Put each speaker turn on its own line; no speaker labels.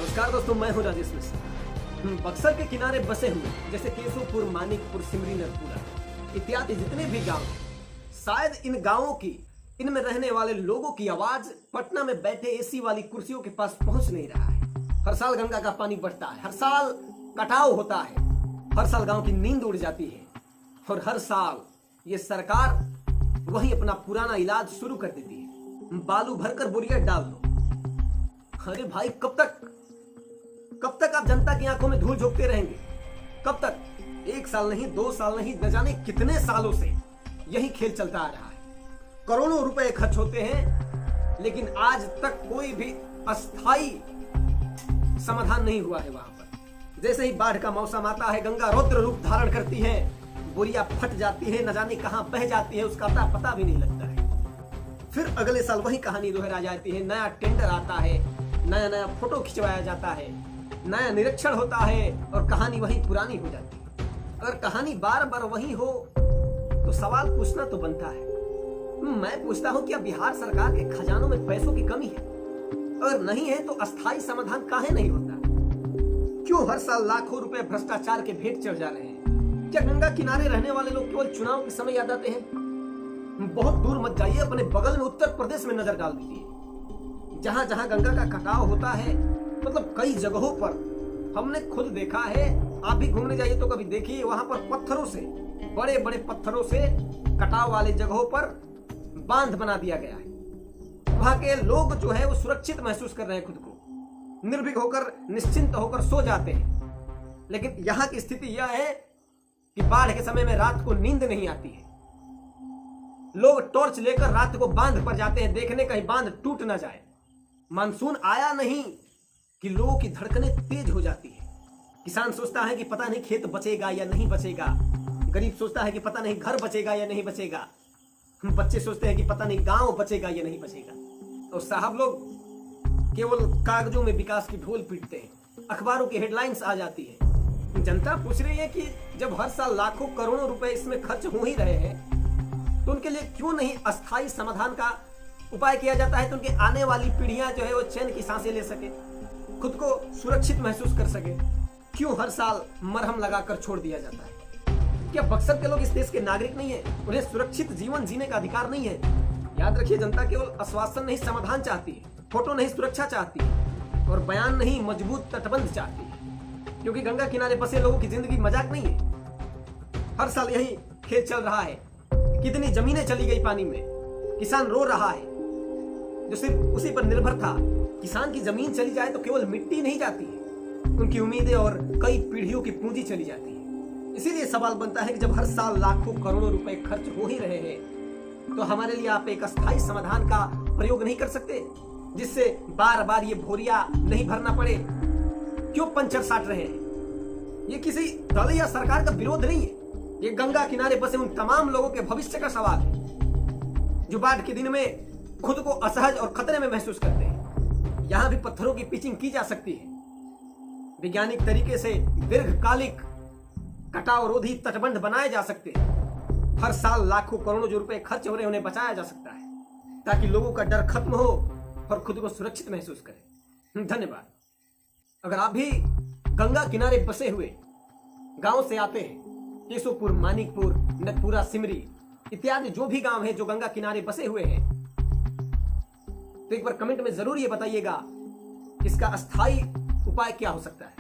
नमस्कार दोस्तों, मैं हूं राजेश मिश्रा। बक्सर के किनारे बसे हुए जैसे केशवपुर, मानिकपुर, सिमरी, नरपुरा इत्यादि जितने भी गांव हैं, शायद इन गांवों की, इनमें रहने वाले लोगों की आवाज पटना में बैठे एसी वाली कुर्सियों के पास पहुंच नहीं रहा है। हर साल गंगा का पानी बढ़ता है, हर साल कटाव होता है, हर साल गांव की नींद उड़ जाती है और हर साल ये सरकार वही अपना पुराना इलाज शुरू कर देती है। बालू भरकर बोरिया डाल दो। अरे भाई, कब तक आप जनता की आंखों में धूल झोंकते रहेंगे? कब तक? 1 साल नहीं, 2 साल नहीं, न जाने कितने सालों से यही खेल चलता आ रहा है। करोड़ों रुपए खर्च होते हैं, लेकिन आज तक कोई भी अस्थाई समाधान नहीं हुआ है। वहां पर जैसे ही बाढ़ का मौसम आता है, गंगा रौद्र रूप धारण करती है, बोरिया फट जाती है, न जाने कहां बह जाती है, उसका पता भी नहीं लगता है। फिर अगले साल वही कहानी दोहरा जाती है। नया टेंडर आता है, नया फोटो खिंचवाया जाता है, नया निरीक्षण होता है और कहानी वही पुरानी हो जाती है। अगर कहानी बार बार वही हो तो सवाल पूछना तो बनता है। मैं पूछता हूं, क्या बिहार सरकार के खजानों में पैसों की कमी है? अगर नहीं है तो अस्थाई समाधान काहे नहीं होता? क्यों हर साल लाखों रुपए भ्रष्टाचार के भेंट चढ़ जा रहे हैं? क्या गंगा किनारे रहने वाले लोग केवल चुनाव के समय याद आते हैं? बहुत दूर मत जाइए, अपने बगल में उत्तर प्रदेश में नजर डाल दीजिए। जहां जहां गंगा का कटाव होता है, मतलब कई जगहों पर हमने खुद देखा है। आप भी घूमने जाइए तो कभी देखिए, वहां पर पत्थरों से, बड़े बड़े पत्थरों से कटाव वाले जगहों पर बांध बना दिया गया है। वहां के लोग जो है वो सुरक्षित महसूस कर रहे हैं, खुद को निर्भीक होकर, निश्चिंत होकर सो जाते हैं। लेकिन यहाँ की स्थिति यह है कि बाढ़ के समय में रात को नींद नहीं आती है। लोग टॉर्च लेकर रात को बांध पर जाते हैं, देखने कहीं बांध टूट ना जाए। मानसून आया नहीं कि लोगों की धड़कनें तेज हो जाती है। किसान सोचता है कि पता नहीं खेत बचेगा या नहीं बचेगा, गरीब सोचता है कि पता नहीं घर बचेगा या नहीं बचेगा, बच्चे सोचते हैं कि पता नहीं गांव बचेगा या नहीं बचेगा। और साहब लोग केवल कागजों में विकास की ढोल पीटते हैं, अखबारों की हेडलाइंस आ जाती है। जनता पूछ रही है कि जब हर साल लाखों करोड़ों रुपए इसमें खर्च हो ही रहे हैं, तो उनके लिए क्यों नहीं अस्थाई समाधान का उपाय किया जाता है, तो उनकी आने वाली पीढ़ियां जो है वो चैन की सांसें ले सके, खुद को सुरक्षित महसूस कर सके। क्यों हर साल मरहम लगाकर छोड़ दिया जाता है? क्या बक्सर के लोग इस देश के नागरिक नहीं है? उन्हें सुरक्षित जीवन जीने का अधिकार नहीं है? याद रखिए, जनता केवल आश्वासन नहीं, समाधान चाहती है, फोटो नहीं, सुरक्षा चाहती है, और बयान नहीं, मजबूत तटबंध चाहती है। क्योंकि गंगा किनारे बसे लोगों की जिंदगी मजाक नहीं है। हर साल यही खेल चल रहा है। कितनी जमीनें चली गई पानी में, किसान रो रहा है जो सिर्फ उसी पर निर्भर था। किसान की जमीन चली जाए तो केवल मिट्टी नहीं जाती है, उनकी उम्मीदें और कई पीढ़ियों की पूंजी चली जाती है। इसीलिए सवाल बनता है कि जब हर साल लाखों करोड़ों रुपए खर्च हो ही रहे हैं, तो हमारे लिए आप एक अस्थाई समाधान का प्रयोग नहीं कर सकते, जिससे बार बार ये भोरिया नहीं भरना पड़े? क्यों पंचर साट रहे हैं? ये किसी दल या सरकार का विरोध नहीं है, ये गंगा किनारे बसे उन तमाम लोगों के भविष्य का सवाल है, जो बाढ़ के दिन में खुद को असहज और खतरे में महसूस करते हैं। यहां भी पत्थरों की पिचिंग की जा सकती है। वैज्ञानिक तरीके से दीर्घकालिक कटाव रोधी तटबंध बनाए जा सकते हैं। हर साल लाखों करोड़ों जो रुपए खर्च हो रहे हैं, उन्हें बचाया जा सकता है, ताकि लोगों का डर खत्म हो और खुद को सुरक्षित महसूस करें। धन्यवाद। अगर आप भी गंगा किनारे बसे हुए गांव से आते हैं, केशवपुर, मानिकपुर, नरपुरा, सिमरी इत्यादि जो भी गांव हैं जो गंगा किनारे बसे हुए हैं, तो एक बार कमेंट में जरूर ये बताइएगा इसका अस्थाई उपाय क्या हो सकता है।